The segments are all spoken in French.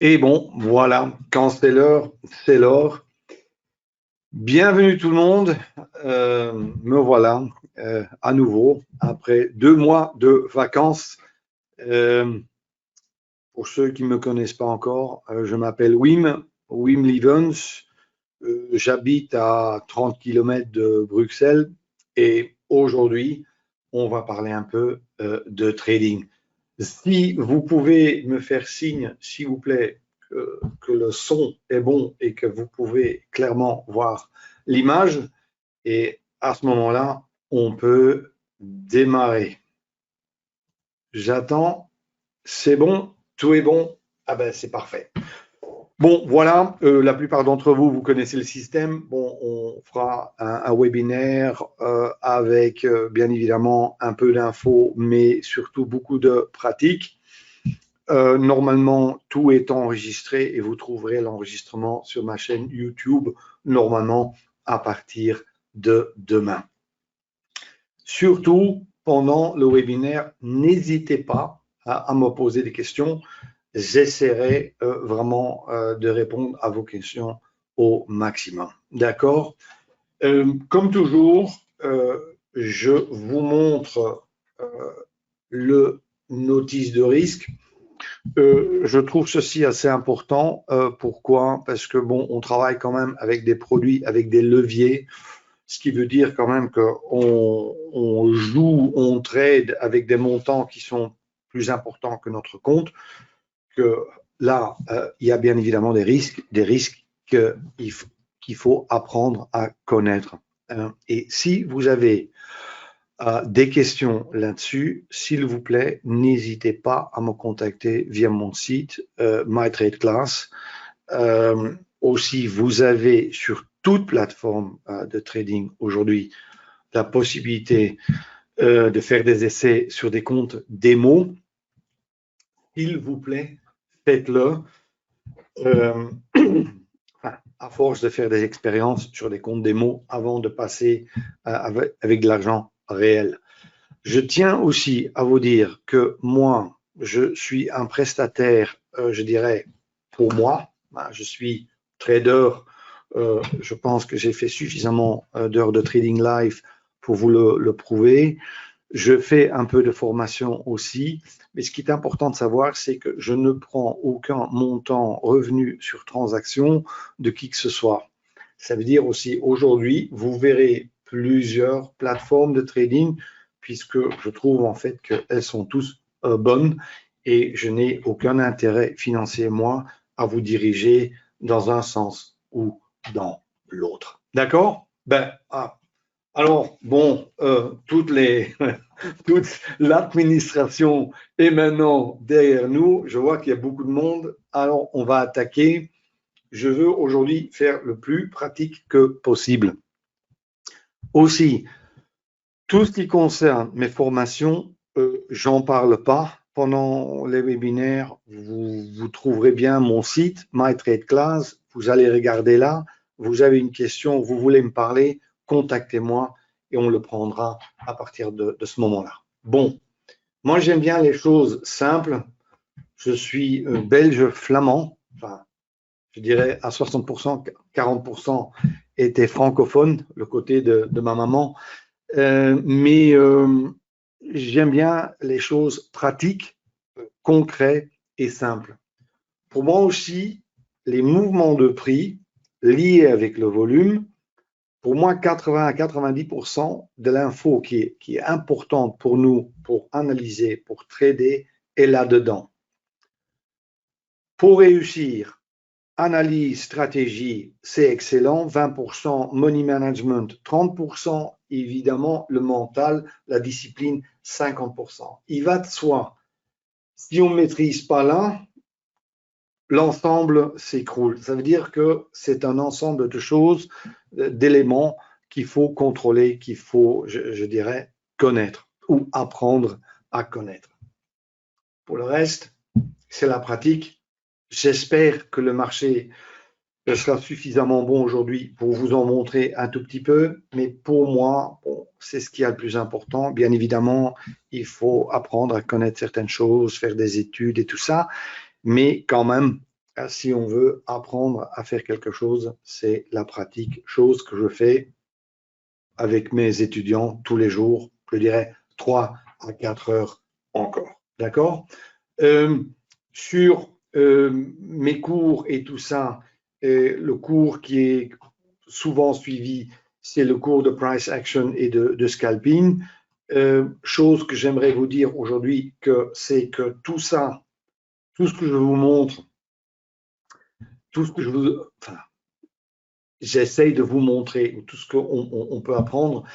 Et bon, voilà, quand c'est l'heure, c'est l'heure. Bienvenue tout le monde. Me voilà à nouveau après 2 mois de vacances. Euh, pour ceux qui ne me connaissent pas encore, je m'appelle Wim Lievens. J'habite à 30 km de Bruxelles et aujourd'hui, on va parler un peu de trading. Si vous pouvez me faire signe, s'il vous plaît, que le son est bon et que vous pouvez clairement voir l'image, et à ce moment-là, on peut démarrer. J'attends, c'est bon, tout est bon, ah ben c'est parfait. Bon, voilà, la plupart d'entre vous, vous connaissez le système. Bon, on fera un webinaire avec bien évidemment un peu d'infos, mais surtout beaucoup de pratiques. Normalement, tout est enregistré et vous trouverez l'enregistrement sur ma chaîne YouTube, normalement à partir de demain. Surtout, pendant le webinaire, n'hésitez pas à me poser des questions. J'essaierai vraiment de répondre à vos questions au maximum. D'accord? Comme toujours, je vous montre le notice de risque. Je trouve ceci assez important. Pourquoi? Parce que bon, on travaille quand même avec des produits, avec des leviers, ce qui veut dire quand même qu'on joue, on trade avec des montants qui sont plus importants que notre compte. Que là, il y a bien évidemment des risques qu'il faut apprendre à connaître. Et si vous avez des questions là-dessus, s'il vous plaît, n'hésitez pas à me contacter via mon site MyTradeClass. Aussi, vous avez sur toute plateforme de trading aujourd'hui la possibilité de faire des essais sur des comptes démo. S'il vous plaît, faites-le. À force de faire des expériences sur des comptes démo avant de passer avec de l'argent réel. Je tiens aussi à vous dire que moi, je suis un prestataire, je dirais, pour moi. Je suis trader. Je pense que j'ai fait suffisamment d'heures de trading live pour vous le prouver. Je fais un peu de formation aussi, mais ce qui est important de savoir, c'est que je ne prends aucun montant revenu sur transaction de qui que ce soit. Ça veut dire aussi, aujourd'hui, vous verrez plusieurs plateformes de trading, puisque je trouve en fait qu'elles sont tous bonnes et je n'ai aucun intérêt financier, moi, à vous diriger dans un sens ou dans l'autre. D'accord? Alors, bon, toute l'administration est maintenant derrière nous. Je vois qu'il y a beaucoup de monde. Alors, on va attaquer. Je veux aujourd'hui faire le plus pratique que possible. Aussi, tout ce qui concerne mes formations, j'en parle pas. Pendant les webinaires, vous trouverez bien mon site, MyTradeClass. Vous allez regarder là. Vous avez une question, vous voulez me parler, contactez-moi et on le prendra à partir de ce moment-là. Bon, moi j'aime bien les choses simples. Je suis belge flamand, enfin, je dirais à 60%, 40% était francophone, le côté de ma maman. Mais j'aime bien les choses pratiques, concrètes et simples. Pour moi aussi, les mouvements de prix liés avec le volume, pour moi, 80 à 90% de l'info qui est importante pour nous, pour analyser, pour trader, est là-dedans. Pour réussir, analyse, stratégie, c'est excellent. 20% money management, 30%, évidemment, le mental, la discipline, 50%. Il va de soi. Si on ne maîtrise pas l'un, l'ensemble s'écroule. Ça veut dire que c'est un ensemble de choses, d'éléments qu'il faut contrôler, qu'il faut, je dirais, connaître ou apprendre à connaître. Pour le reste, c'est la pratique. J'espère que le marché sera suffisamment bon aujourd'hui pour vous en montrer un tout petit peu, mais pour moi, bon, c'est ce qui est le plus important. Bien évidemment, il faut apprendre à connaître certaines choses, faire des études et tout ça, mais quand même, si on veut apprendre à faire quelque chose, c'est la pratique, chose que je fais avec mes étudiants tous les jours, je dirais 3 à 4 heures encore. D'accord? Sur mes cours et tout ça, le cours qui est souvent suivi, c'est le cours de price action et de scalping. Chose que j'aimerais vous dire aujourd'hui, c'est que tout ça, tout ce que je vous montre, tout ce que j'essaye de vous montrer, tout ce qu'on peut apprendre,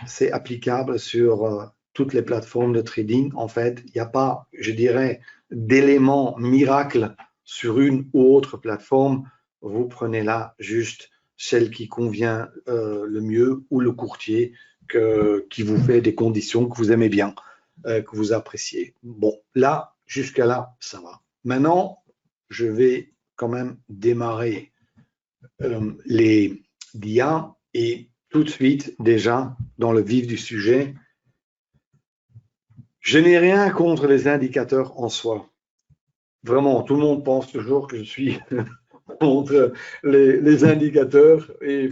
c'est applicable sur toutes les plateformes de trading. En fait, il n'y a pas, je dirais, d'éléments miracles sur une ou autre plateforme. Vous prenez là juste celle qui convient le mieux ou le courtier qui vous fait des conditions que vous aimez bien, que vous appréciez. Bon, là, jusqu'à là, ça va. Maintenant, je vais quand même démarrer les dias et tout de suite, déjà, dans le vif du sujet, je n'ai rien contre les indicateurs en soi. Vraiment, tout le monde pense toujours que je suis contre les indicateurs et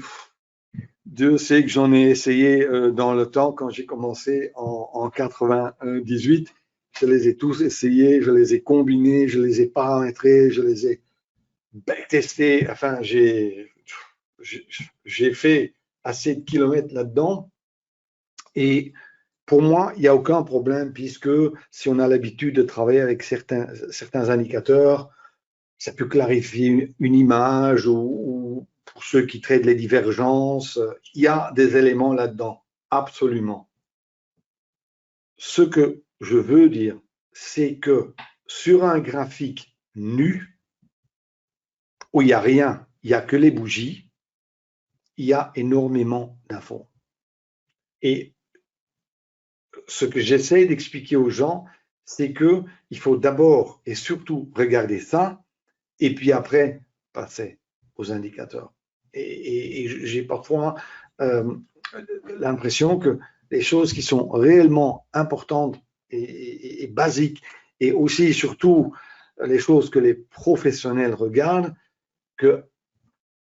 Dieu sait que j'en ai essayé dans le temps quand j'ai commencé en 98. Je les ai tous essayés, je les ai combinés, je les ai paramétrés, je les ai backtestés. Enfin, j'ai fait assez de kilomètres là-dedans. Et pour moi, il n'y a aucun problème puisque si on a l'habitude de travailler avec certains indicateurs, ça peut clarifier une image ou pour ceux qui traitent les divergences, il y a des éléments là-dedans, absolument. Ce que je veux dire, c'est que sur un graphique nu, où il n'y a rien, il n'y a que les bougies, il y a énormément d'infos. Et ce que j'essaie d'expliquer aux gens, c'est qu'il faut d'abord et surtout regarder ça, et puis après passer aux indicateurs. Et j'ai parfois l'impression que les choses qui sont réellement importantes et basiques, et aussi et surtout les choses que les professionnels regardent, que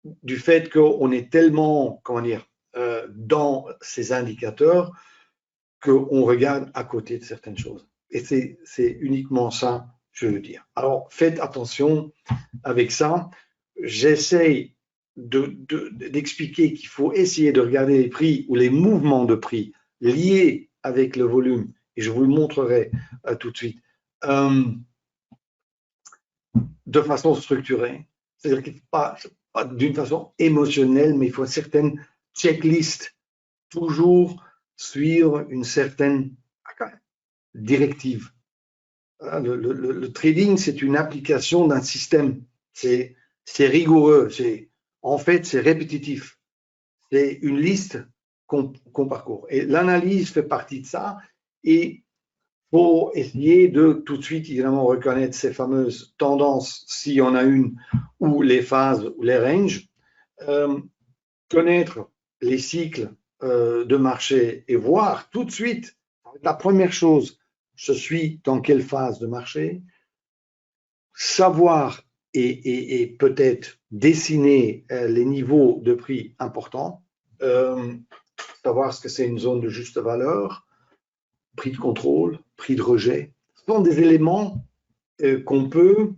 du fait qu'on est tellement, comment dire, dans ces indicateurs, qu'on regarde à côté de certaines choses. Et c'est uniquement ça, je veux dire. Alors, faites attention avec ça. J'essaye d'expliquer qu'il faut essayer de regarder les prix ou les mouvements de prix liés avec le volume, et je vous le montrerai tout de suite, de façon structurée. C'est-à-dire qu'il ne faut pas d'une façon émotionnelle, mais il faut une certaine checklist, toujours suivre une certaine directive. Le trading, c'est une application d'un système. C'est rigoureux. En fait, c'est répétitif. C'est une liste qu'on parcourt. Et l'analyse fait partie de ça. Et il faut essayer de tout de suite, évidemment, reconnaître ces fameuses tendances, s'il y en a une, ou les phases, ou les ranges. Connaître les cycles de marché et voir tout de suite, la première chose, je suis dans quelle phase de marché, savoir et peut-être dessiner les niveaux de prix importants, savoir ce que c'est une zone de juste valeur, prix de contrôle, prix de rejet. Ce sont des éléments qu'on peut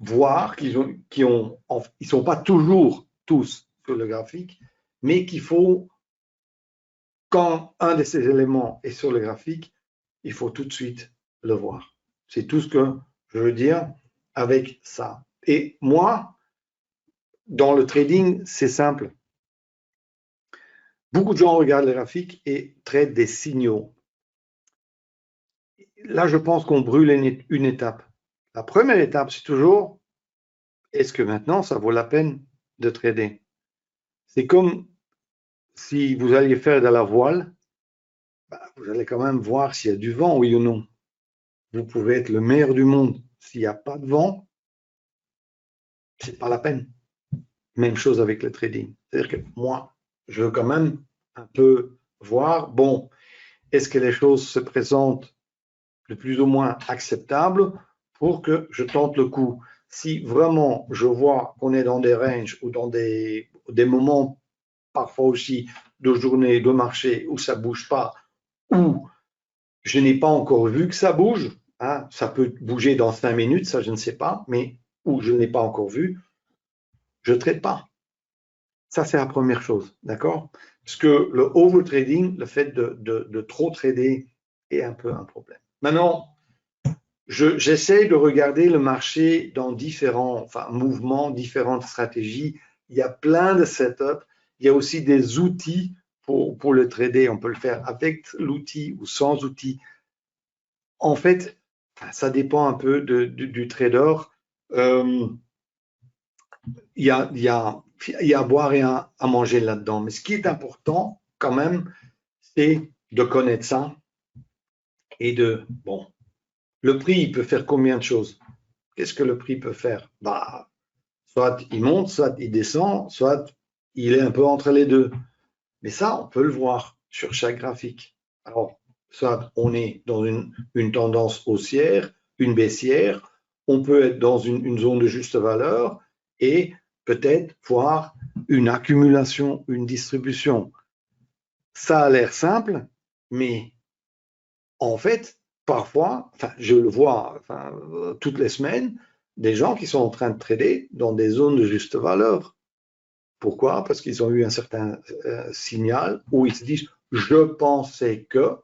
voir, ils ne sont pas toujours tous sur le graphique, mais qu'il faut, quand un de ces éléments est sur le graphique, il faut tout de suite le voir. C'est tout ce que je veux dire avec ça. Et moi, dans le trading, c'est simple. Beaucoup de gens regardent les graphiques et traitent des signaux. Là, je pense qu'on brûle une étape. La première étape, c'est toujours, est-ce que maintenant, ça vaut la peine de trader? C'est comme si vous alliez faire de la voile, vous allez quand même voir s'il y a du vent, oui ou non. Vous pouvez être le meilleur du monde. S'il n'y a pas de vent, c'est pas la peine. Même chose avec le trading. C'est-à-dire que moi, je veux quand même un peu voir, bon, est-ce que les choses se présentent le plus ou moins acceptables pour que je tente le coup. si vraiment je vois qu'on est dans des ranges ou dans des moments parfois aussi de journée, de marché où ça ne bouge pas, ou je n'ai pas encore vu que ça bouge, hein, ça peut bouger dans 5 minutes, ça je ne sais pas, mais où je n'ai pas encore vu, je ne trade pas. Ça, c'est la première chose, d'accord? Parce que le overtrading, le fait de trop trader est un peu un problème. Maintenant, j'essaie de regarder le marché dans différents mouvements, différentes stratégies. Il y a plein de setups. Il y a aussi des outils pour le trader. On peut le faire avec l'outil ou sans outil. En fait, ça dépend un peu du trader. Il y a à boire et à manger là-dedans. Mais ce qui est important, quand même, c'est de connaître ça et bon, le prix, il peut faire combien de choses? Qu'est-ce que le prix peut faire? Bah, soit il monte, soit il descend, soit il est un peu entre les deux. Mais ça, on peut le voir sur chaque graphique. Alors, soit on est dans une tendance haussière, une baissière, on peut être dans une zone de juste valeur et peut-être voir une accumulation, une distribution. Ça a l'air simple, mais en fait, parfois, je le vois toutes les semaines, des gens qui sont en train de trader dans des zones de juste valeur. Pourquoi? Parce qu'ils ont eu un certain signal où ils se disent « je pensais que ».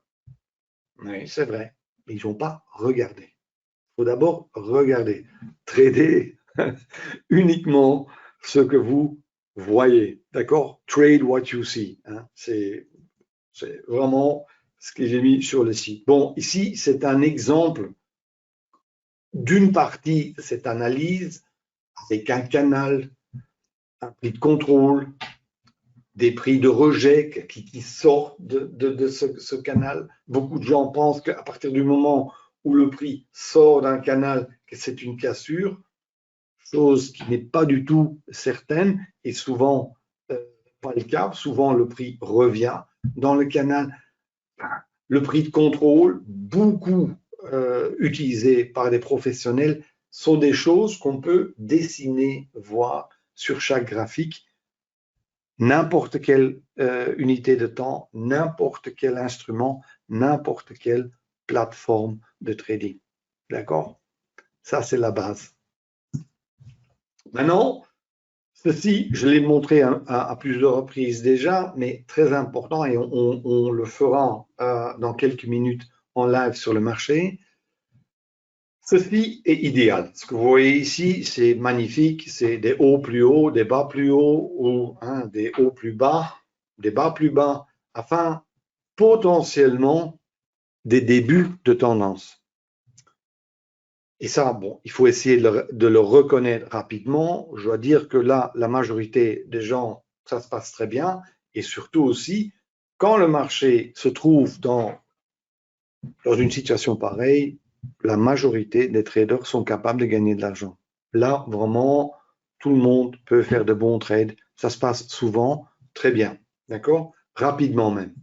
Oui, c'est vrai, mais ils n'ont pas regardé. Il faut d'abord regarder. Trader uniquement ce que vous voyez. D'accord? Trade what you see. Hein? C'est vraiment ce que j'ai mis sur le site. Bon, ici, c'est un exemple d'une partie de cette analyse avec un canal, un prix de contrôle, des prix de rejet qui sortent de ce canal. Beaucoup de gens pensent qu'à partir du moment où le prix sort d'un canal, que c'est une cassure, chose qui n'est pas du tout certaine et souvent pas le cas. Souvent, le prix revient dans le canal. Le prix de contrôle, beaucoup utilisé par des professionnels, sont des choses qu'on peut dessiner, voir sur chaque graphique. N'importe quelle unité de temps, n'importe quel instrument, n'importe quelle plateforme de trading. D'accord? Ça, c'est la base. Maintenant, ceci, je l'ai montré à plusieurs reprises déjà, mais très important, et on le fera dans quelques minutes en live sur le marché. Ceci est idéal. Ce que vous voyez ici, c'est magnifique. C'est des hauts plus hauts, des bas plus hauts, ou des hauts plus bas, des bas plus bas, afin potentiellement des débuts de tendance. Et ça, bon, il faut essayer de le reconnaître rapidement. Je dois dire que là, la majorité des gens, ça se passe très bien. Et surtout aussi, quand le marché se trouve dans une situation pareille, la majorité des traders sont capables de gagner de l'argent. Là, vraiment, tout le monde peut faire de bons trades. Ça se passe souvent très bien, d'accord? Rapidement même.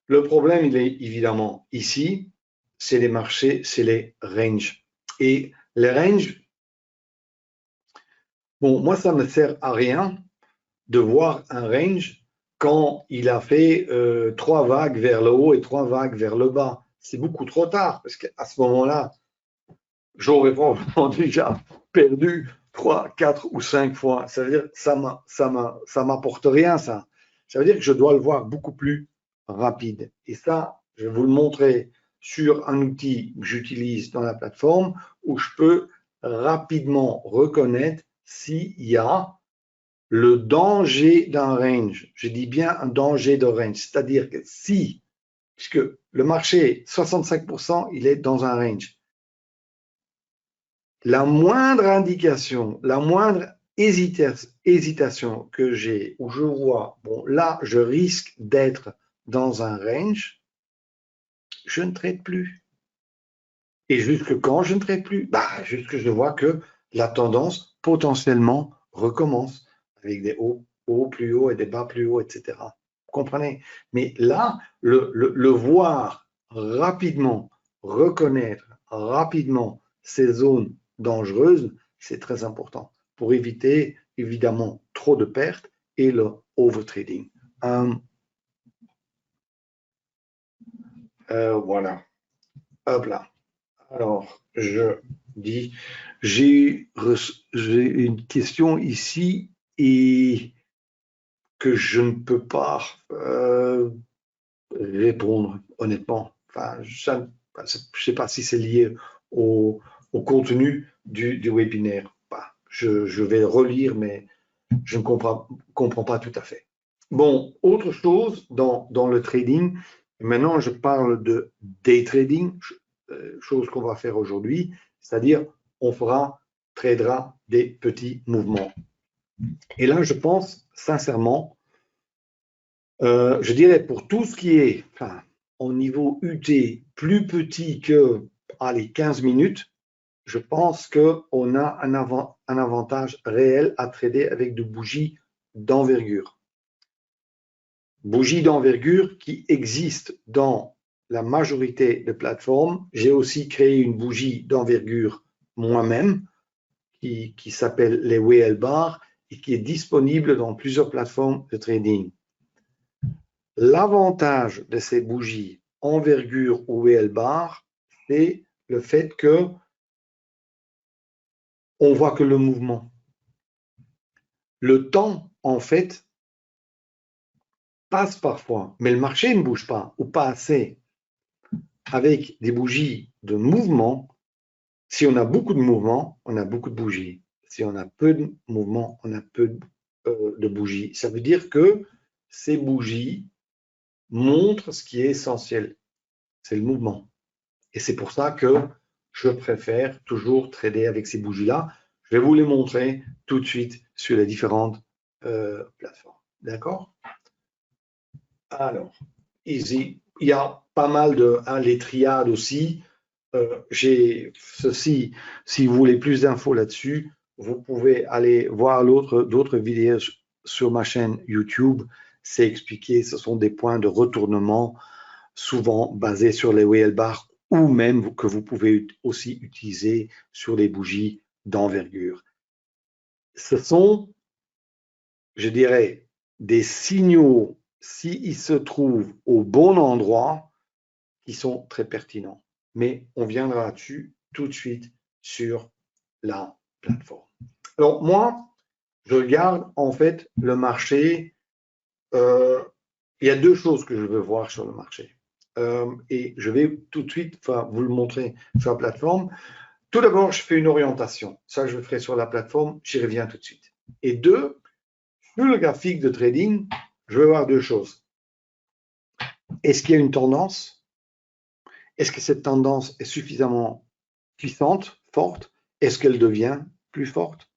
Le problème, il est évidemment ici, c'est les marchés, c'est les ranges. Et les ranges, bon, moi, ça ne me sert à rien de voir un range quand il a fait 3 vagues vers le haut et 3 vagues vers le bas. C'est beaucoup trop tard, parce qu'à ce moment-là, j'aurais probablement déjà perdu 3, 4 ou 5 fois. Ça veut dire que ça m'apporte rien, ça. Ça veut dire que je dois le voir beaucoup plus rapide. Et ça, je vais vous le montrer sur un outil que j'utilise dans la plateforme où je peux rapidement reconnaître s'il y a le danger d'un range. Je dis bien un danger de range. C'est-à-dire que si, puisque le marché, 65%, il est dans un range. La moindre indication, la moindre hésitation que j'ai, où je vois, bon, là, je risque d'être dans un range, je ne trade plus. Et jusque quand je ne trade plus? Jusque je vois que la tendance potentiellement recommence avec des hauts plus hauts et des bas plus hauts, etc. Vous comprenez? Mais là, le voir rapidement, reconnaître rapidement ces zones dangereuses, c'est très important pour éviter évidemment trop de pertes et le overtrading. Voilà. Hop là. Alors, je dis, j'ai une question ici et que je ne peux pas répondre honnêtement. Enfin, je ne sais pas si c'est lié au contenu du webinaire. Je vais relire, mais je ne comprends pas tout à fait. Bon, autre chose dans le trading, maintenant je parle de day trading, chose qu'on va faire aujourd'hui, c'est-à-dire on tradera des petits mouvements. Et là, je pense sincèrement, je dirais pour tout ce qui est au niveau UT plus petit que les 15 minutes, je pense qu'on a un avantage réel à trader avec de bougies d'envergure. Bougies d'envergure qui existent dans la majorité des plateformes. J'ai aussi créé une bougie d'envergure moi-même qui s'appelle les Whale Bar et qui est disponible dans plusieurs plateformes de trading. L'avantage de ces bougies envergure ou Whale Bar, c'est le fait que on voit que le mouvement. Le temps, en fait, passe parfois, mais le marché ne bouge pas ou pas assez. Avec des bougies de mouvement, si on a beaucoup de mouvement, on a beaucoup de bougies. Si on a peu de mouvement, on a peu de bougies. Ça veut dire que ces bougies montrent ce qui est essentiel, c'est le mouvement. Et c'est pour ça que je préfère toujours trader avec ces bougies-là. Je vais vous les montrer tout de suite sur les différentes plateformes. D'accord? Alors, ici, il y a pas mal de les triades aussi. J'ai ceci, si vous voulez plus d'infos là-dessus, vous pouvez aller voir d'autres vidéos sur ma chaîne YouTube. C'est expliqué, ce sont des points de retournement, souvent basés sur les whale bars ou même que vous pouvez aussi utiliser sur les bougies d'envergure. Ce sont, je dirais, des signaux, s'ils se trouvent au bon endroit, qui sont très pertinents. Mais on viendra là-dessus tout de suite sur la plateforme. Alors moi, je regarde en fait le marché. Il y a deux choses que je veux voir sur le marché. Et je vais tout de suite vous le montrer sur la plateforme. Tout d'abord, je fais une orientation. Ça, je le ferai sur la plateforme. J'y reviens tout de suite. Et deux, sur le graphique de trading, je veux voir deux choses. Est-ce qu'il y a une tendance? Est-ce que cette tendance est suffisamment puissante, forte? Est-ce qu'elle devient plus forte?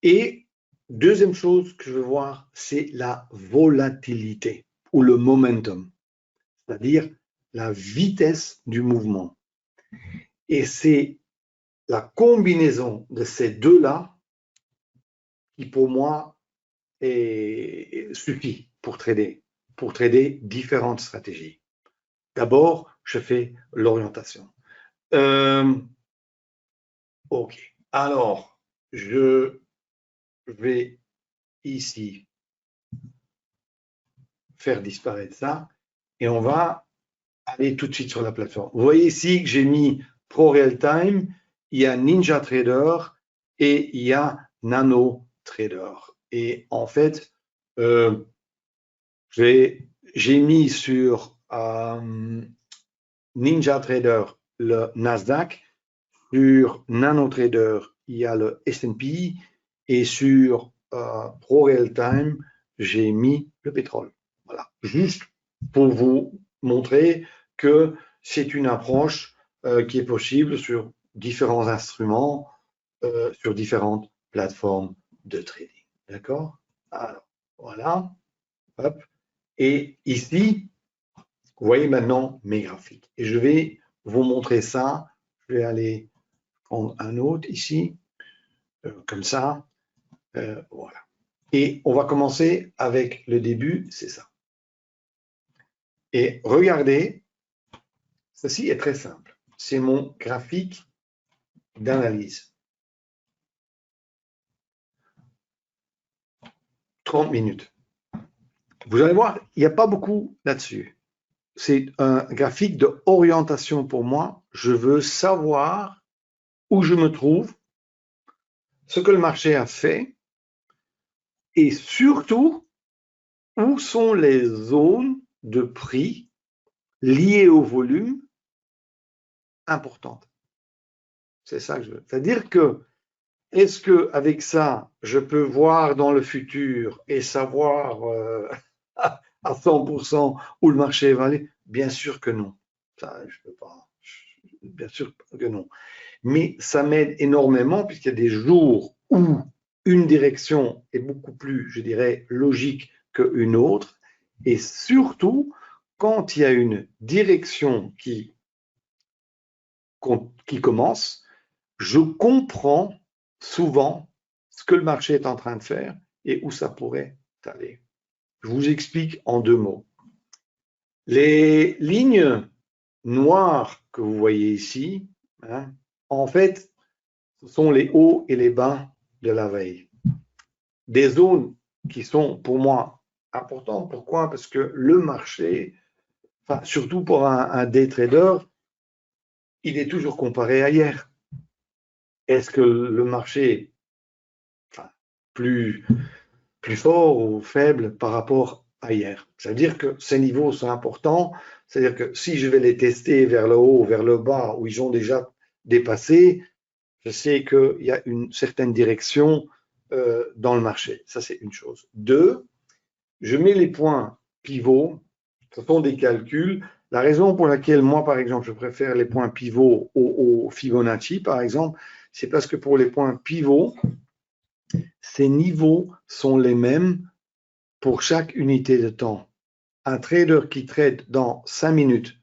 Et deuxième chose que je veux voir, c'est la volatilité ou le momentum, c'est-à-dire la vitesse du mouvement. Et c'est la combinaison de ces deux-là qui, pour moi, suffit pour trader différentes stratégies. D'abord, je fais l'orientation. OK. Alors, je vais ici faire disparaître ça et on va aller tout de suite sur la plateforme. Vous voyez ici que j'ai mis Pro Real Time, il y a Ninja Trader et il y a Nano Trader. Et en fait, j'ai mis sur Ninja Trader le Nasdaq, sur Nano Trader, il y a le S&P et sur Pro Real Time, j'ai mis le pétrole. Voilà, juste pour vous montrer que c'est une approche qui est possible sur différents instruments, sur différentes plateformes de trading. D'accord? Alors, voilà. Hop. Et ici, vous voyez maintenant mes graphiques. Et je vais vous montrer ça. Je vais aller prendre un autre ici, comme ça. Voilà. Et on va commencer avec le début, c'est ça. Et regardez, ceci est très simple. C'est mon graphique d'analyse. 30 minutes. Vous allez voir, il n'y a pas beaucoup là-dessus. C'est un graphique d'orientation pour moi. Je veux savoir où je me trouve, ce que le marché a fait et surtout où sont les zones de prix liées au volume importantes. C'est ça que je veux. C'est-à-dire que est-ce qu'avec ça, je peux voir dans le futur et savoir à 100% où le marché va aller? Bien sûr que non. Ça, je peux pas. Bien sûr que non. Mais ça m'aide énormément puisqu'il y a des jours où une direction est beaucoup plus, je dirais, logique qu'une autre. Et surtout, quand il y a une direction qui commence, je comprends souvent ce que le marché est en train de faire et où ça pourrait aller. Je vous explique en 2 mots. Les lignes noires que vous voyez ici, hein, en fait, ce sont les hauts et les bas de la veille. Des zones qui sont pour moi importantes. Pourquoi? Parce que le marché, enfin, surtout pour un day trader, il est toujours comparé à hier. Est-ce que le marché, enfin, plus fort ou faible par rapport à hier? Ça veut dire que ces niveaux sont importants. C'est-à-dire que si je vais les tester vers le haut, vers le bas, où ils ont déjà dépassé, je sais qu'il y a une certaine direction dans le marché. Ça, c'est une chose. 2, je mets les points pivots. Ce sont des calculs. La raison pour laquelle moi, par exemple, je préfère les points pivots au Fibonacci, par exemple, c'est parce que pour les points pivots, ces niveaux sont les mêmes pour chaque unité de temps. Un trader qui trade dans 5 minutes,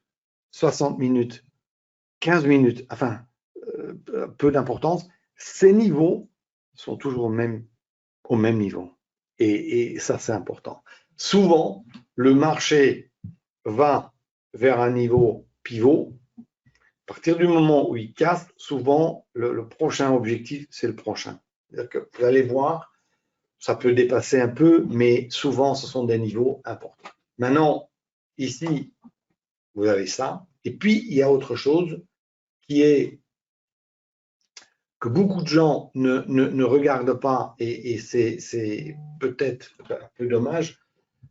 60 minutes, 15 minutes, enfin, peu d'importance, ces niveaux sont toujours au même niveau. Et ça, c'est important. Souvent, le marché va vers un niveau pivot. À partir du moment où il casse, souvent, le prochain objectif, c'est le prochain. C'est-à-dire que vous allez voir, ça peut dépasser un peu, mais souvent, ce sont des niveaux importants. Maintenant, ici, vous avez ça. Et puis, il y a autre chose qui est que beaucoup de gens ne regardent pas, et c'est peut-être un peu dommage,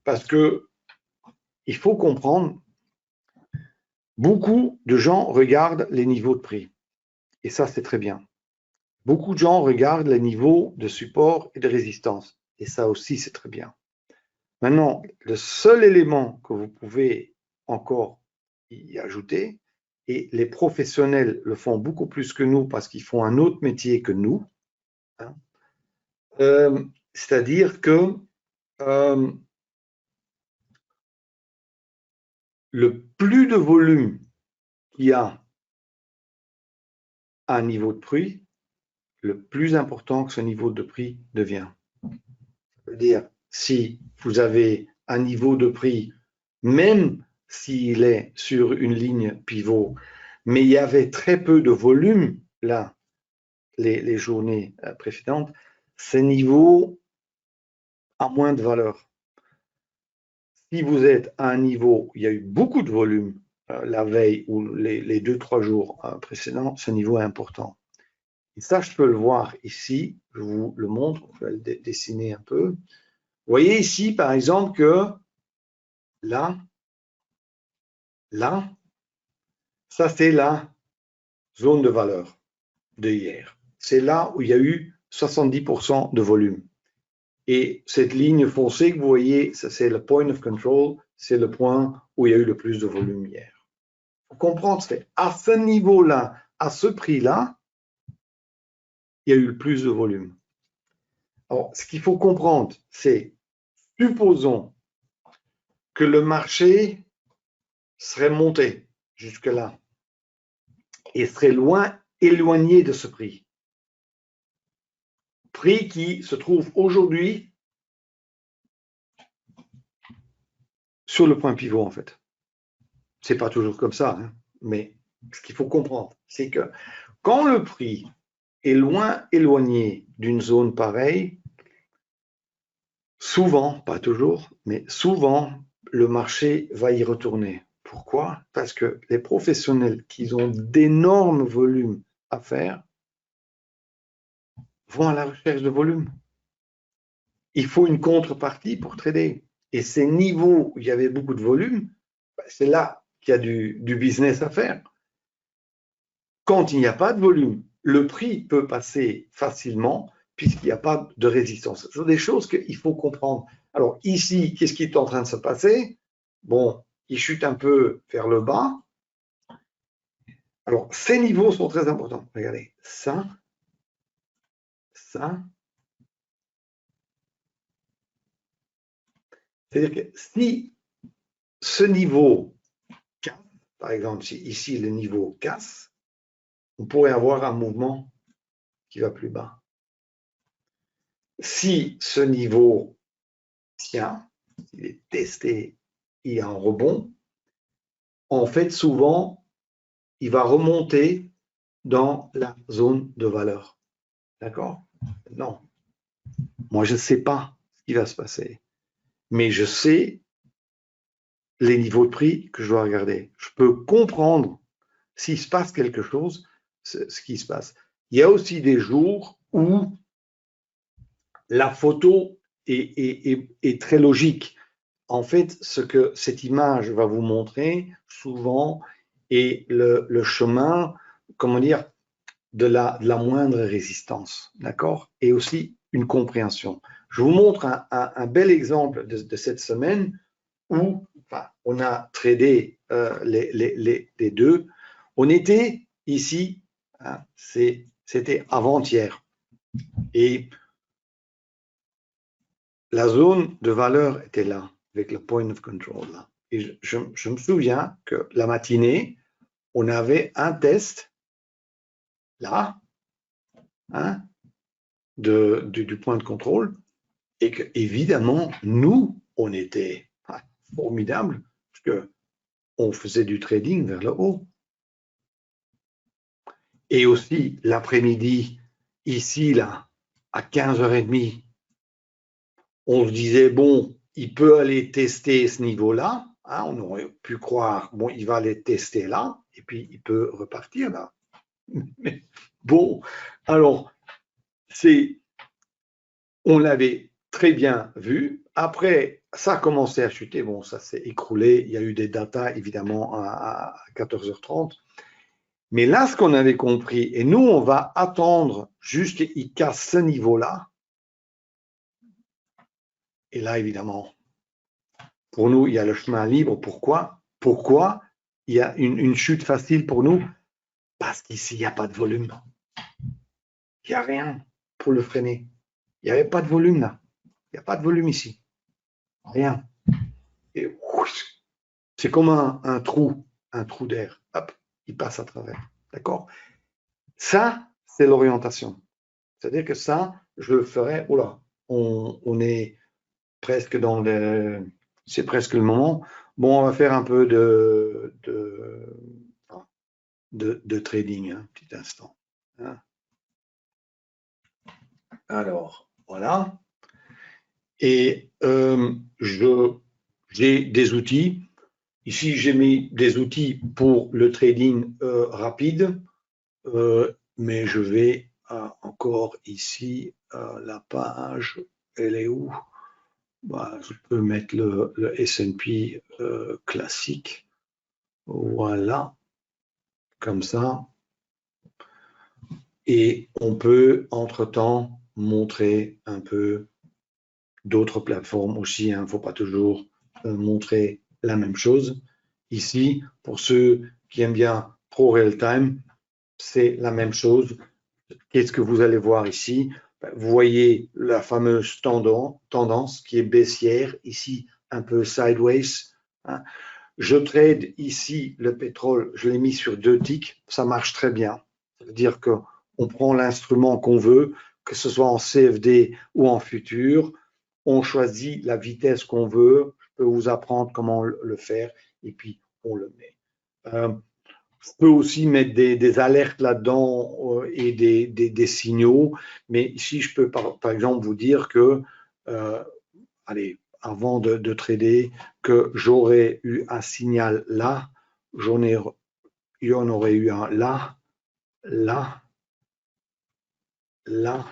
parce que il faut comprendre, beaucoup de gens regardent les niveaux de prix. Et ça, c'est très bien. Beaucoup de gens regardent les niveaux de support et de résistance. Et ça aussi, c'est très bien. Maintenant, le seul élément que vous pouvez encore y ajouter, et les professionnels le font beaucoup plus que nous parce qu'ils font un autre métier que nous, hein, c'est-à-dire que le plus de volume qu'il y a à un niveau de prix, le plus important que ce niveau de prix devient. C'est-à-dire, si vous avez un niveau de prix, même s'il est sur une ligne pivot, mais il y avait très peu de volume là, les journées précédentes, ces niveaux ont moins de valeur. Si vous êtes à un niveau où il y a eu beaucoup de volume la veille ou les 2-3 jours précédents, ce niveau est important. Et ça, je peux le voir ici, je vous le montre, je vais le dessiner un peu. Vous voyez ici, par exemple, que là, ça c'est la zone de valeur de hier. C'est là où il y a eu 70% de volume. Et cette ligne foncée que vous voyez, ça c'est le point of control, c'est le point où il y a eu le plus de volume hier. Il faut comprendre, c'est à ce niveau-là, à ce prix-là, il y a eu le plus de volume. Alors, ce qu'il faut comprendre, c'est, supposons que le marché serait monté jusque-là et serait éloigné de ce prix. Prix qui se trouve aujourd'hui sur le point pivot, en fait. C'est pas toujours comme ça, hein, mais ce qu'il faut comprendre, c'est que quand le prix est éloigné d'une zone pareille, souvent, pas toujours, mais souvent, le marché va y retourner. Pourquoi? Parce que les professionnels qui ont d'énormes volumes à faire vont à la recherche de volume. Il faut une contrepartie pour trader. Et ces niveaux où il y avait beaucoup de volume, c'est là qu'il y a du business à faire. Quand il n'y a pas de volume, le prix peut passer facilement puisqu'il n'y a pas de résistance. Ce sont des choses qu'il faut comprendre. Alors ici, qu'est-ce qui est en train de se passer? Bon, il chute un peu vers le bas. Alors, ces niveaux sont très importants. Regardez, ça. C'est-à-dire que si ce niveau casse, par exemple, si ici le niveau casse, on pourrait avoir un mouvement qui va plus bas. Si ce niveau tient, il est testé, il y a un rebond, en fait, souvent, il va remonter dans la zone de valeur. D'accord? Non. Moi, je ne sais pas ce qui va se passer, mais je sais les niveaux de prix que je dois regarder. Je peux comprendre s'il se passe quelque chose, ce qui se passe. Il y a aussi des jours où la photo est très logique. En fait, ce que cette image va vous montrer souvent est le chemin, comment dire, de la moindre résistance, d'accord? Et aussi une compréhension. Je vous montre un bel exemple de cette semaine où on a tradé les deux. On était ici, hein, c'était avant-hier. Et la zone de valeur était là, avec le point of control là. Et je me souviens que la matinée, on avait un test là, hein, du point de contrôle, et que évidemment, nous, on était formidables, parce qu'on faisait du trading vers le haut. Et aussi l'après-midi, ici, là, à 15h30, on se disait, bon, il peut aller tester ce niveau-là. Hein, on aurait pu croire, bon, il va aller tester là, et puis il peut repartir là. Mais bon, alors, on l'avait très bien vu. Après, ça a commencé à chuter. Bon, ça s'est écroulé. Il y a eu des datas, évidemment, à 14h30. Mais là, ce qu'on avait compris, et nous, on va attendre jusqu'à ce qu'il casse ce niveau-là. Et là, évidemment, pour nous, il y a le chemin libre. Pourquoi? Pourquoi il y a une chute facile pour nous? Parce qu'ici, il n'y a pas de volume. Il n'y a rien pour le freiner. Il n'y avait pas de volume là. Il n'y a pas de volume ici. Rien. Et c'est comme un trou d'air. Hop, il passe à travers. D'accord? Ça, c'est l'orientation. C'est-à-dire que ça, je le ferai. Oula, on est presque dans le. C'est presque le moment. Bon, on va faire un peu de trading, un petit instant. Hein. Alors, voilà. Et j'ai des outils. Ici, j'ai mis des outils pour le trading rapide, mais je vais encore ici, la page, elle est où? Bah, je peux mettre le S&P classique. Voilà, comme ça. Et on peut, entre-temps, montrer un peu d'autres plateformes aussi. Il ne faut pas toujours montrer la même chose. Ici, pour ceux qui aiment bien Pro Real Time, c'est la même chose. Qu'est-ce que vous allez voir ici? Vous voyez la fameuse tendance qui est baissière, ici un peu sideways. Hein. Je trade ici le pétrole, je l'ai mis sur 2 ticks, ça marche très bien. Ça veut dire qu'on prend l'instrument qu'on veut, que ce soit en CFD ou en futur, on choisit la vitesse qu'on veut, je peux vous apprendre comment le faire, et puis on le met. Je peux aussi mettre des alertes là-dedans et des signaux, mais ici je peux par exemple vous dire que allez, avant de trader, que j'aurais eu un signal là, il y en aurait eu un là, là, là,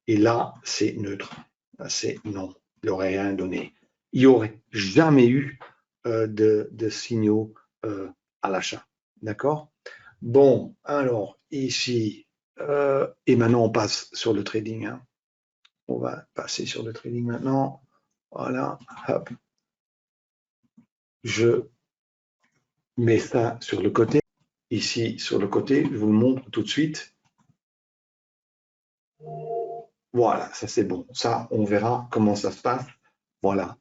et là, c'est neutre. Là, c'est non, il n'aurait rien donné. Il n'y aurait jamais eu de signaux à l'achat. D'accord? Bon, alors ici, et maintenant on passe sur le trading. Hein. On va passer sur le trading maintenant. Voilà, hop. Je mets ça sur le côté. Ici, sur le côté, je vous le montre tout de suite. Voilà, ça c'est bon. Ça, on verra comment ça se passe. Voilà,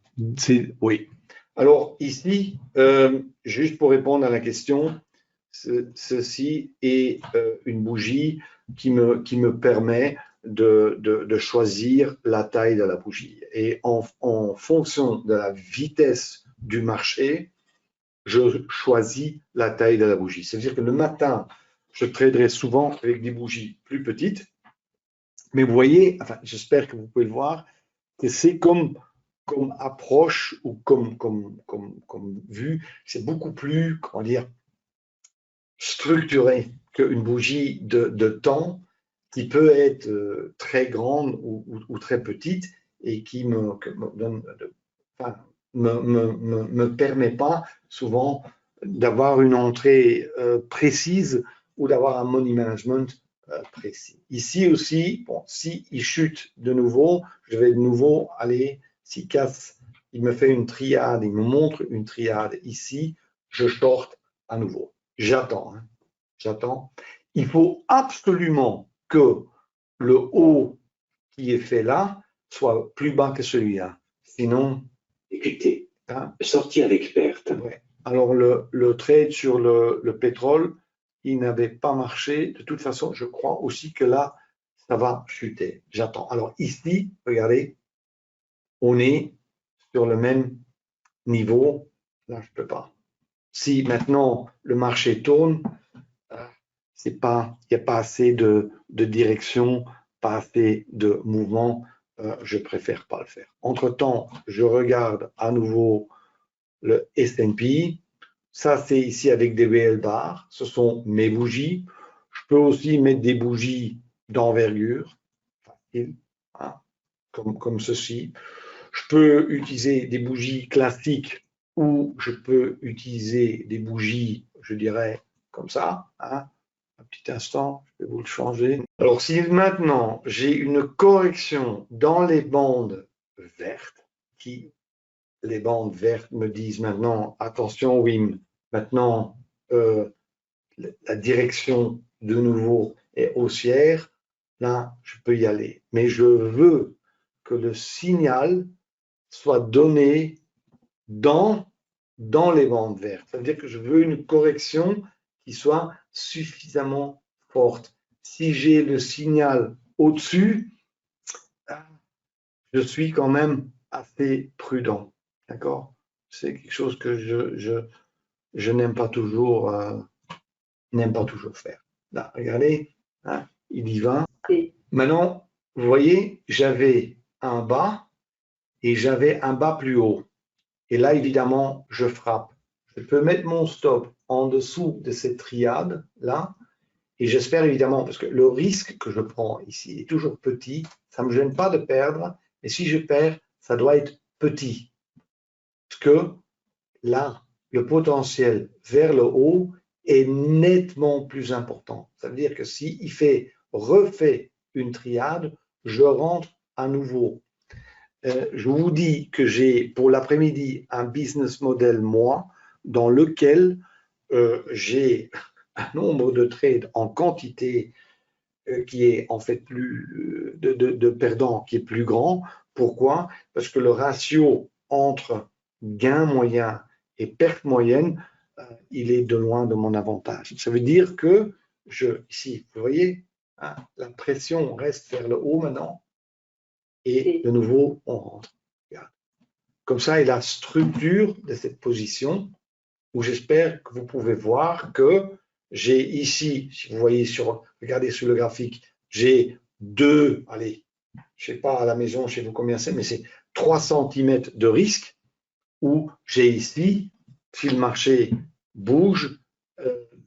oui. Alors ici, juste pour répondre à la question, ceci est une bougie qui me permet de choisir la taille de la bougie. Et en fonction de la vitesse du marché, je choisis la taille de la bougie. C'est-à-dire que le matin, je traderai souvent avec des bougies plus petites. Mais vous voyez, enfin, j'espère que vous pouvez le voir, que c'est comme approche ou comme vue, c'est beaucoup plus, comment dire, structuré qu'une bougie de temps qui peut être très grande ou très petite et qui me permet pas souvent d'avoir une entrée précise ou d'avoir un money management précis. Ici aussi, bon, si il chute de nouveau, je vais de nouveau aller, s'il casse, il me fait une triade, il me montre une triade ici, je short à nouveau. J'attends, hein, j'attends. Il faut absolument que le haut qui est fait là soit plus bas que celui-là. Sinon, Écoutez, hein, sortie avec perte. ouais. Alors, le trade sur le pétrole, il n'avait pas marché. De toute façon, je crois aussi que là, ça va chuter. J'attends. Alors ici, regardez, on est sur le même niveau. Là, je ne peux pas. Si maintenant le marché tourne, il n'y a pas assez de direction, pas assez de mouvement. Je préfère pas le faire. Entre-temps, je regarde à nouveau le S&P. Ça, c'est ici avec des VL bars. Ce sont mes bougies. Je peux aussi mettre des bougies d'envergure, facile, hein, comme ceci. Je peux utiliser des bougies classiques ou je peux utiliser des bougies, je dirais, comme ça. Hein. Un petit instant, je vais vous le changer. Alors, si maintenant j'ai une correction dans les bandes vertes, les bandes vertes me disent maintenant, attention Wim, maintenant la direction de nouveau est haussière, là je peux y aller. Mais je veux que le signal soit donné dans les bandes vertes. Ça veut dire que je veux une correction qui soit suffisamment forte. Si j'ai le signal au-dessus, je suis quand même assez prudent. D'accord? C'est quelque chose que je n'aime pas toujours faire. Là, regardez, hein, il y va. Maintenant, vous voyez, j'avais un bas et j'avais un bas plus haut. Et là, évidemment, je frappe. Je peux mettre mon stop en dessous de cette triade là. Et j'espère évidemment, parce que le risque que je prends ici est toujours petit, ça ne me gêne pas de perdre, mais si je perds, ça doit être petit. Parce que là, le potentiel vers le haut est nettement plus important. Ça veut dire que s'il refait une triade, je rentre à nouveau. Je vous dis que j'ai pour l'après-midi un business model, moi, dans lequel j'ai un nombre de trades en quantité qui est en fait plus de perdants qui est plus grand. Pourquoi? Parce que le ratio entre gain moyen et perte moyenne, il est de loin de mon avantage. Ça veut dire que ici, vous voyez, hein, la pression reste vers le haut maintenant et de nouveau on rentre. Regarde. Comme ça, et la structure de cette position, où j'espère que vous pouvez voir que j'ai ici, si vous voyez regardez sur le graphique, j'ai allez, je ne sais pas à la maison chez vous combien c'est, mais c'est 3 cm de risque, où j'ai ici, si le marché bouge,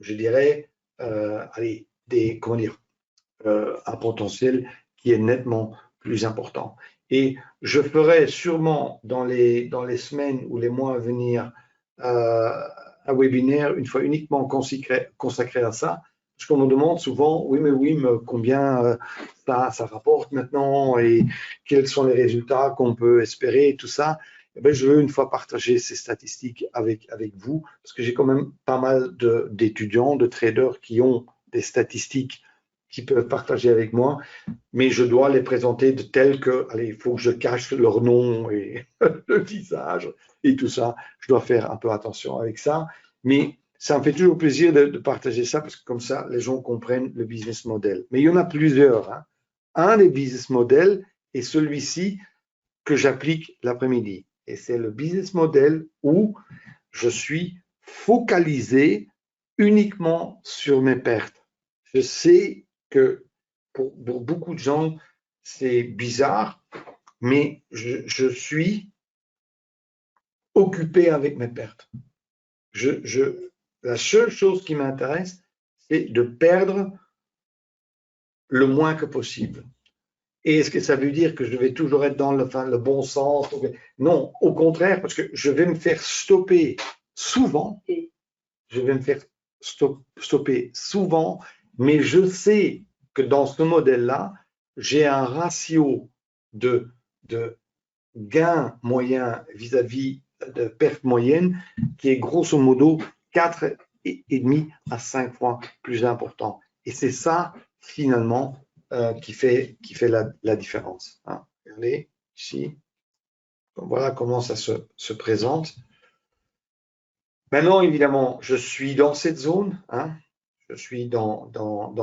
je dirais, allez, comment dire, un potentiel qui est nettement plus important. Et je ferai sûrement dans les semaines ou les mois à venir un webinaire une fois uniquement consacré à ça, parce qu'on me demande souvent, oui, mais combien ça rapporte maintenant et quels sont les résultats qu'on peut espérer et tout ça. Eh bien, je veux une fois partager ces statistiques avec vous, parce que j'ai quand même pas mal d'étudiants, de traders qui ont des statistiques qui peuvent partager avec moi, mais je dois les présenter de telles que, allez, il faut que je cache leur nom et le visage et tout ça. Je dois faire un peu attention avec ça, mais ça me fait toujours plaisir de partager ça parce que comme ça, les gens comprennent le business model. Mais il y en a plusieurs. Hein. Un des business models est celui-ci que j'applique l'après-midi. Et c'est le business model où je suis focalisé uniquement sur mes pertes. Je sais que pour beaucoup de gens, c'est bizarre, mais je suis occupé avec mes pertes. La seule chose qui m'intéresse, c'est de perdre le moins que possible. Et est-ce que ça veut dire que je vais toujours être dans le bon sens? Non, au contraire, parce que je vais me faire stopper souvent. Je vais me faire stopper souvent, mais je sais que dans ce modèle-là, j'ai un ratio de gain moyen vis-à-vis de perte moyenne qui est grosso modo 4,5 à 5 fois plus important. Et c'est ça, finalement, qui fait la différence. Hein. Regardez ici. Voilà comment ça se présente. Maintenant, évidemment, je suis dans cette zone. Hein. Je suis dans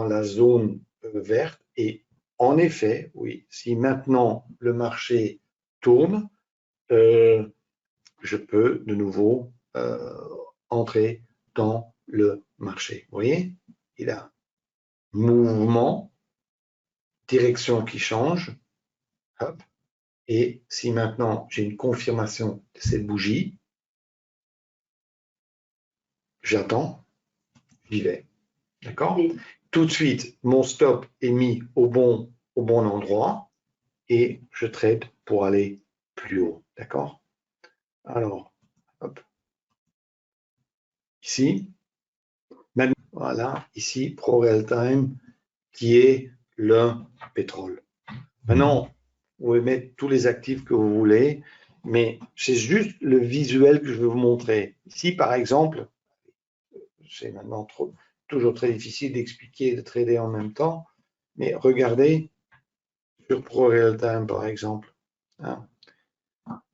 la zone verte. Et en effet, oui, si maintenant le marché tourne, je peux de nouveau entrer dans le marché. Vous voyez, il a mouvement, direction qui change. Hop. Et si maintenant j'ai une confirmation de cette bougie, j'attends, j'y vais. D'accord? Oui. Tout de suite, mon stop est mis au bon endroit et je trade pour aller plus haut. D'accord? Alors, hop. Ici, maintenant, voilà, ici, Pro Real Time, qui est le pétrole. Maintenant, vous pouvez mettre tous les actifs que vous voulez, mais c'est juste le visuel que je veux vous montrer. Ici, par exemple, c'est maintenant toujours très difficile d'expliquer et de trader en même temps, mais regardez sur Pro Real Time, par exemple. Hein.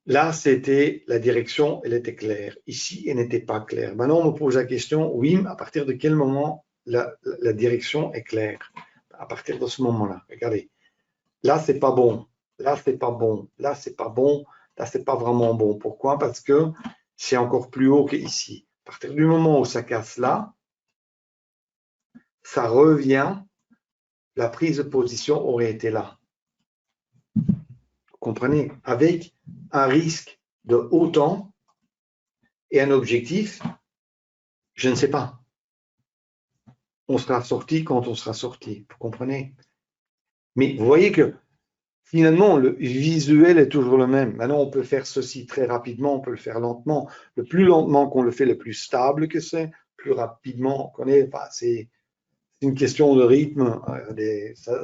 Là, c'était la direction, elle était claire. Ici, elle n'était pas claire. Maintenant, on me pose la question, oui, à partir de quel moment la direction est claire? À partir de ce moment-là. Regardez. Là, c'est pas bon. Là, c'est pas bon. Là, c'est pas bon. Là, c'est pas vraiment bon. Pourquoi? Parce que c'est encore plus haut qu'ici. À partir du moment où ça casse là, ça revient. La prise de position aurait été là. Vous comprenez? Avec un risque de autant et un objectif, je ne sais pas. On sera sorti quand on sera sorti. Vous comprenez? Mais vous voyez que finalement, le visuel est toujours le même. Maintenant, on peut faire ceci très rapidement, on peut le faire lentement. Le plus lentement qu'on le fait, le plus stable que c'est, plus rapidement qu'on est. Enfin, c'est une question de rythme.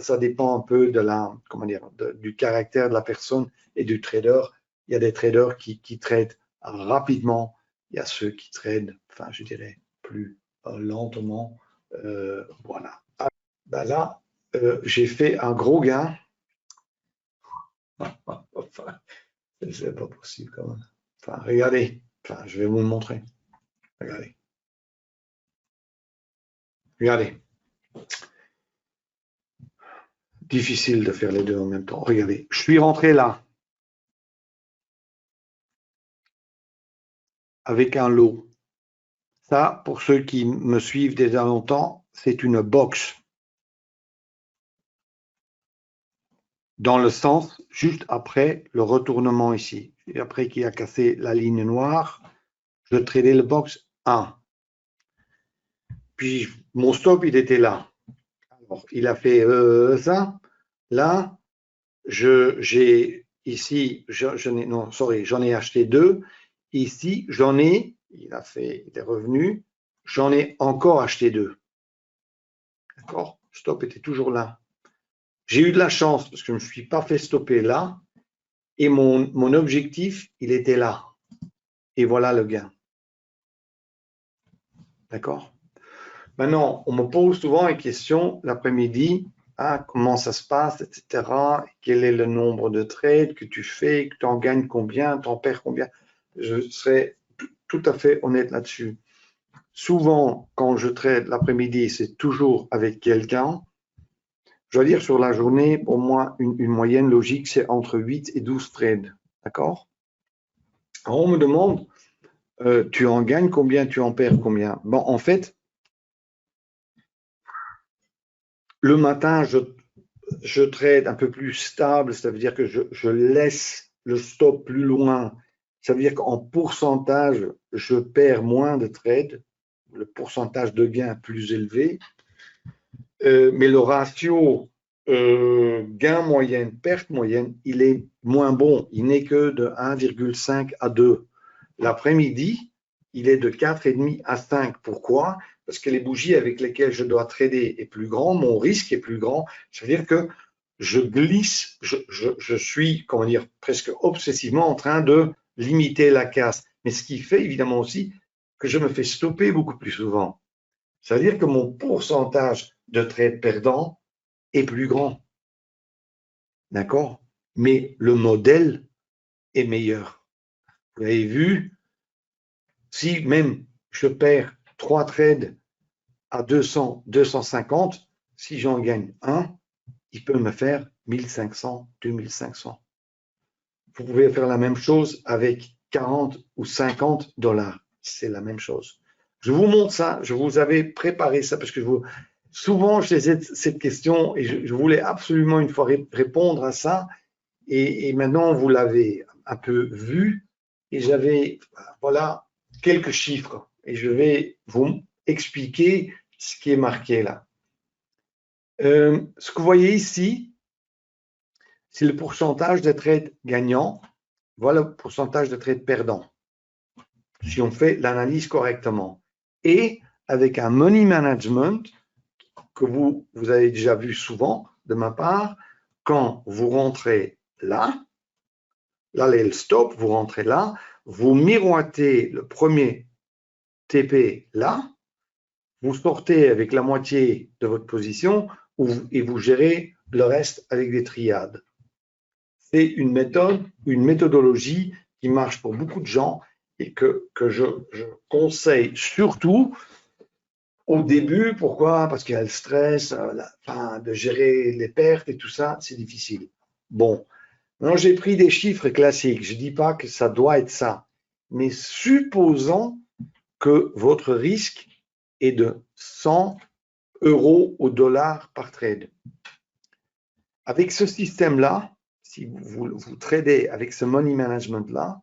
Ça dépend un peu de du caractère de la personne et du trader. Il y a des traders qui tradent rapidement. Il y a ceux qui tradent, enfin, je dirais, plus lentement. Voilà. Ben là, j'ai fait un gros gain. Enfin, c'est pas possible quand même. Enfin, regardez. Enfin, je vais vous le montrer. Regardez. Regardez. Difficile de faire les deux en même temps. Regardez. Je suis rentré là. Avec un lot. Ça, pour ceux qui me suivent déjà longtemps, c'est une box. dans le sens juste après le retournement ici. Et après qu'il a cassé la ligne noire, je tradais le box 1. Puis mon stop, il était là. Alors, il a fait ça. Là, j'ai ici, j'en ai acheté 2. Ici, il est revenu, j'en ai encore acheté 2. D'accord? Stop était toujours là. J'ai eu de la chance parce que je ne me suis pas fait stopper là. Et mon objectif, il était là. Et voilà le gain. D'accord? Maintenant, on me pose souvent une question l'après-midi. Comment ça se passe, etc. Quel est le nombre de trades que tu fais, que tu en gagnes combien, tu en perds combien? Je serai tout à fait honnête là-dessus. Souvent, quand je trade l'après-midi, c'est toujours avec quelqu'un. Je dois dire, sur la journée, pour moi, une moyenne logique, c'est entre 8 et 12 trades. D'accord? Alors, on me demande, tu en gagnes combien, tu en perds combien? Bon, en fait, le matin, je trade un peu plus stable, ça veut dire que je laisse le stop plus loin. Ça veut dire qu'en pourcentage, je perds moins de trades, le pourcentage de gain est plus élevé, mais le ratio gain moyenne, perte moyenne, il est moins bon. Il n'est que de 1,5 à 2. L'après-midi, il est de 4,5 à 5. Pourquoi? Parce que les bougies avec lesquelles je dois trader est plus grand, mon risque est plus grand. C'est-à-dire que je glisse, je suis, comment dire, presque obsessivement en train de limiter la casse. Mais ce qui fait évidemment aussi que je me fais stopper beaucoup plus souvent. C'est-à-dire que mon pourcentage de trades perdants est plus grand. D'accord? Mais le modèle est meilleur. Vous avez vu, si même je perds 3 trades à 200, 250, si j'en gagne un, il peut me faire 1500, 2500. Vous pouvez faire la même chose avec 40 ou 50 $. C'est la même chose. Je vous montre ça, je vous avais préparé ça parce que souvent j'ai cette question et je voulais absolument une fois répondre à ça et maintenant vous l'avez un peu vu et j'avais voilà quelques chiffres et je vais vous expliquer ce qui est marqué là. Ce que vous voyez ici, c'est le pourcentage de trades gagnants. Voilà le pourcentage de trades perdants, si on fait l'analyse correctement. Et avec un money management que vous avez déjà vu souvent de ma part, quand vous rentrez là, là est le stop, vous rentrez là, vous miroitez le premier TP là, vous sortez avec la moitié de votre position et vous gérez le reste avec des triades. C'est une méthodologie qui marche pour beaucoup de gens et que je conseille surtout au début. Pourquoi? Parce qu'il y a le stress, de gérer les pertes et tout ça, c'est difficile. Bon, maintenant j'ai pris des chiffres classiques. Je ne dis pas que ça doit être ça, mais supposons que votre risque est de 100 € au dollar par trade. Avec ce système-là, si vous tradez avec ce money management-là,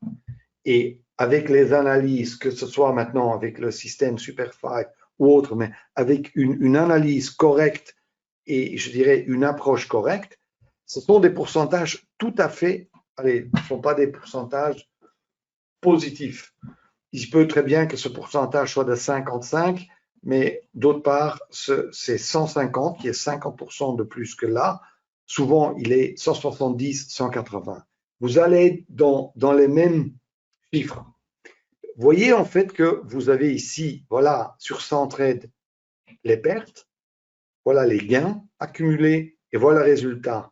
et avec les analyses, que ce soit maintenant avec le système SuperFi ou autre, mais avec une analyse correcte et je dirais une approche correcte, ce sont des pourcentages tout à fait, allez, ce ne sont pas des pourcentages positifs. Il peut très bien que ce pourcentage soit de 55, mais d'autre part, c'est 150 qui est 50% de plus que là. Souvent, il est 170, 180. Vous allez dans les mêmes chiffres. Voyez en fait que vous avez ici, voilà, sur 100 trades, les pertes, voilà les gains accumulés et voilà le résultat.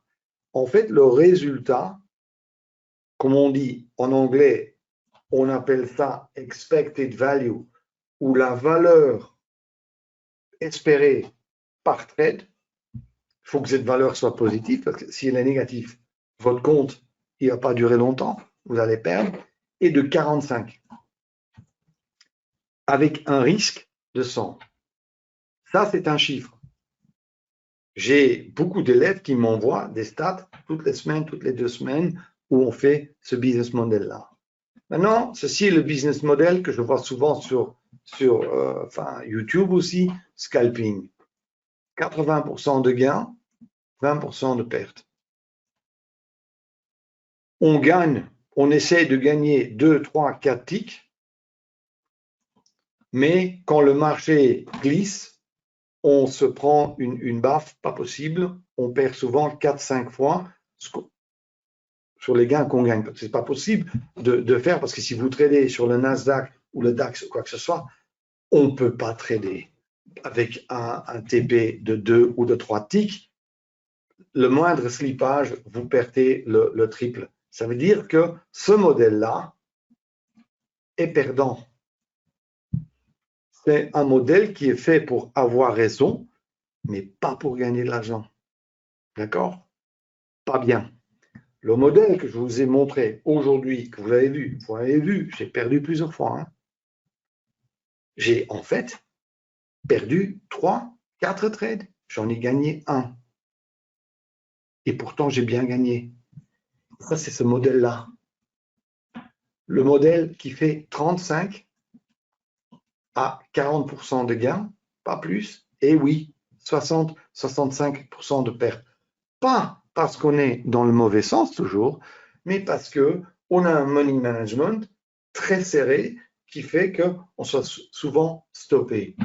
En fait, le résultat, comme on dit en anglais, on appelle ça expected value, ou la valeur espérée par trade. Il faut que cette valeur soit positive, parce que si elle est négative, votre compte, il ne va pas durer longtemps, vous allez perdre, et de 45, avec un risque de 100. Ça, c'est un chiffre. j'ai beaucoup d'élèves qui m'envoient des stats toutes les semaines, toutes les 2 semaines, où on fait ce business model-là. Maintenant, ceci est le business model que je vois souvent sur YouTube aussi, scalping. 80% de gains, 20% de pertes. On gagne, on essaie de gagner 2, 3, 4 ticks, mais quand le marché glisse, on se prend une baffe, pas possible. On perd souvent 4, 5 fois sur les gains qu'on gagne. Ce n'est pas possible de faire parce que si vous tradez sur le Nasdaq ou le DAX ou quoi que ce soit, on ne peut pas trader avec un TP de 2 ou de 3 ticks. Le moindre slippage, vous perdez le triple. Ça veut dire que ce modèle-là est perdant. C'est un modèle qui est fait pour avoir raison, mais pas pour gagner de l'argent. D'accord? Pas bien. Le modèle que je vous ai montré aujourd'hui, que vous avez vu, j'ai perdu plusieurs fois. Hein. J'ai en fait perdu 3, 4 trades. J'en ai gagné un. Et pourtant, j'ai bien gagné. Ça, c'est ce modèle-là. Le modèle qui fait 35 à 40% de gains, pas plus. Et oui, 60, 65% de pertes. Pas parce qu'on est dans le mauvais sens toujours, mais parce qu'on a un money management très serré qui fait qu'on soit souvent stoppé.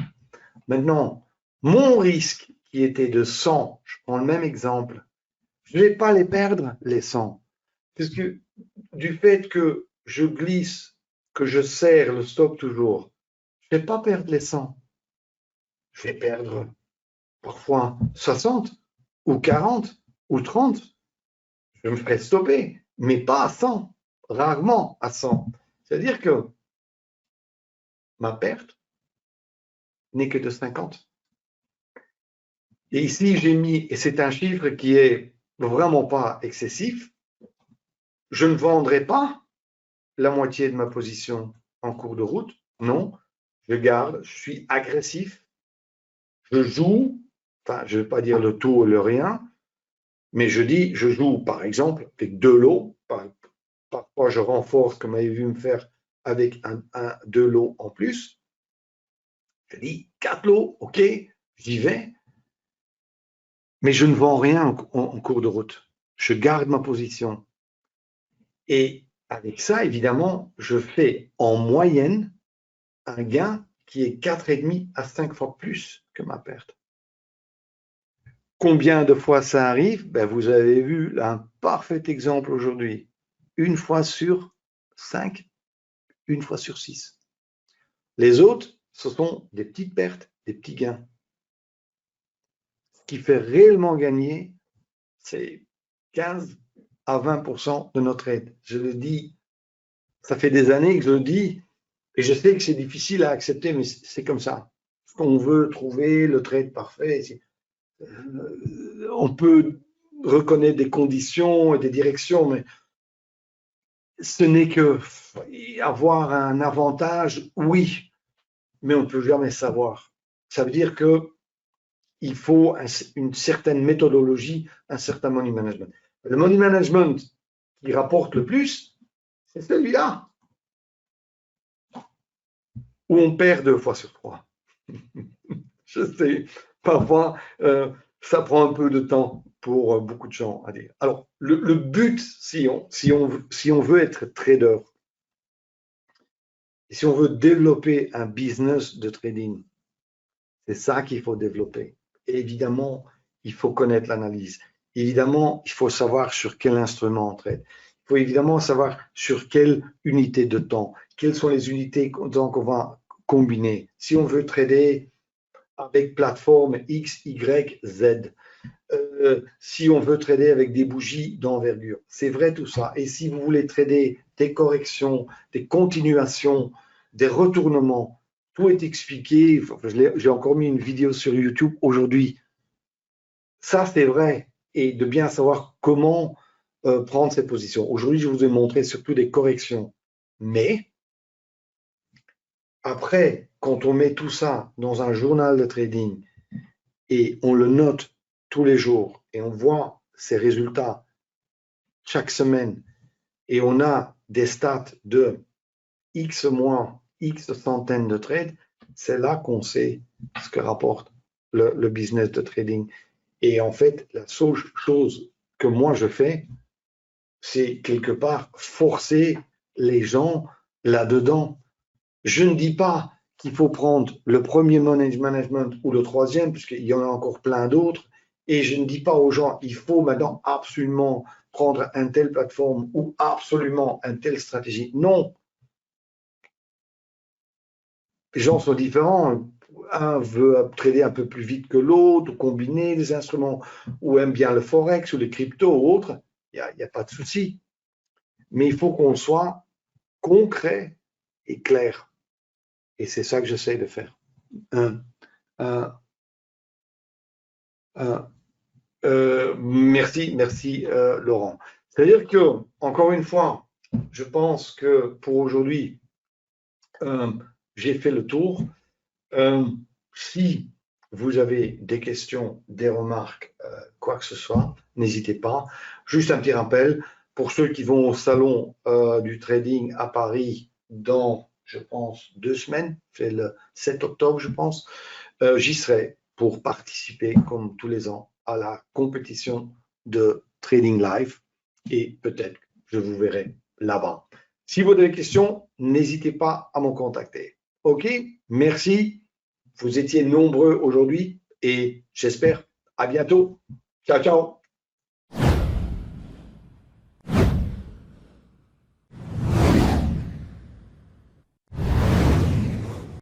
Maintenant, mon risque qui était de 100, je prends le même exemple, je ne vais pas les perdre, les 100, puisque du fait que je glisse, que je serre le stop toujours, je ne vais pas perdre les 100. Je vais perdre parfois 60 ou 40 ou 30. Je me ferai stopper, mais pas à 100, rarement à 100. C'est-à-dire que ma perte n'est que de 50. Et ici, j'ai mis, et c'est un chiffre qui est vraiment pas excessif, je ne vendrai pas la moitié de ma position en cours de route. Non, je garde, je suis agressif, je joue, enfin, je ne vais pas dire le tout ou le rien, mais je joue par exemple avec 2 lots. Parfois, je renforce, comme vous avez vu me faire, avec 2 lots en plus. Je dis 4 lots, ok, j'y vais, mais je ne vends rien en cours de route. Je garde ma position. Et avec ça, évidemment, je fais en moyenne un gain qui est 4,5 à 5 fois plus que ma perte. Combien de fois ça arrive? Ben, vous avez vu un parfait exemple aujourd'hui. 1 fois sur 5, 1 fois sur 6. Les autres, ce sont des petites pertes, des petits gains. Ce qui fait réellement gagner, c'est 15 à 20% de notre aide. Je le dis, ça fait des années que je le dis, et je sais que c'est difficile à accepter, mais c'est comme ça. On veut trouver le trade parfait. On peut reconnaître des conditions et des directions, mais ce n'est que avoir un avantage, oui, mais on ne peut jamais savoir. Ça veut dire qu'il faut une certaine méthodologie, un certain money management. Le money management qui rapporte le plus, c'est celui-là, où on perd 2 fois sur 3. Je sais, parfois, ça prend un peu de temps pour beaucoup de gens à dire. Alors, le but, si on veut être trader, et si on veut développer un business de trading, c'est ça qu'il faut développer. Et évidemment, il faut connaître l'analyse. Évidemment, il faut savoir sur quel instrument on trade. Il faut évidemment savoir sur quelle unité de temps, quelles sont les unités qu'on va combiner. Si on veut trader avec plateforme X, Y, Z, si on veut trader avec des bougies d'envergure. C'est vrai tout ça. Et si vous voulez trader des corrections, des continuations, des retournements, tout est expliqué. J'ai encore mis une vidéo sur YouTube aujourd'hui. Ça, c'est vrai. Et de bien savoir comment prendre ces positions. Aujourd'hui, je vous ai montré surtout des corrections. Mais après, quand on met tout ça dans un journal de trading et on le note tous les jours et on voit ces résultats chaque semaine et on a des stats de X mois, X centaines de trades, c'est là qu'on sait ce que rapporte le business de trading. Et en fait, la seule chose que moi je fais, c'est quelque part forcer les gens là-dedans. Je ne dis pas qu'il faut prendre le premier management ou le troisième, puisqu'il y en a encore plein d'autres. Et je ne dis pas aux gens, il faut maintenant absolument prendre une telle plateforme ou absolument une telle stratégie. Non. Les gens sont différents. Un veut trader un peu plus vite que l'autre, ou combiner des instruments, ou aime bien le forex ou les cryptos ou autres. Il n'y a pas de souci. Mais il faut qu'on soit concret et clair. Et c'est ça que j'essaie de faire. Merci Laurent. C'est-à-dire que, encore une fois, je pense que pour aujourd'hui, j'ai fait le tour. Si vous avez des questions, des remarques, quoi que ce soit, n'hésitez pas. Juste un petit rappel, pour ceux qui vont au salon du trading à Paris dans, je pense, 2 semaines, c'est le 7 octobre, je pense, j'y serai pour participer, comme tous les ans, à la compétition de Trading Live et peut-être je vous verrai là-bas. Si vous avez des questions, n'hésitez pas à me contacter. OK, merci. Vous étiez nombreux aujourd'hui et j'espère à bientôt. Ciao, ciao.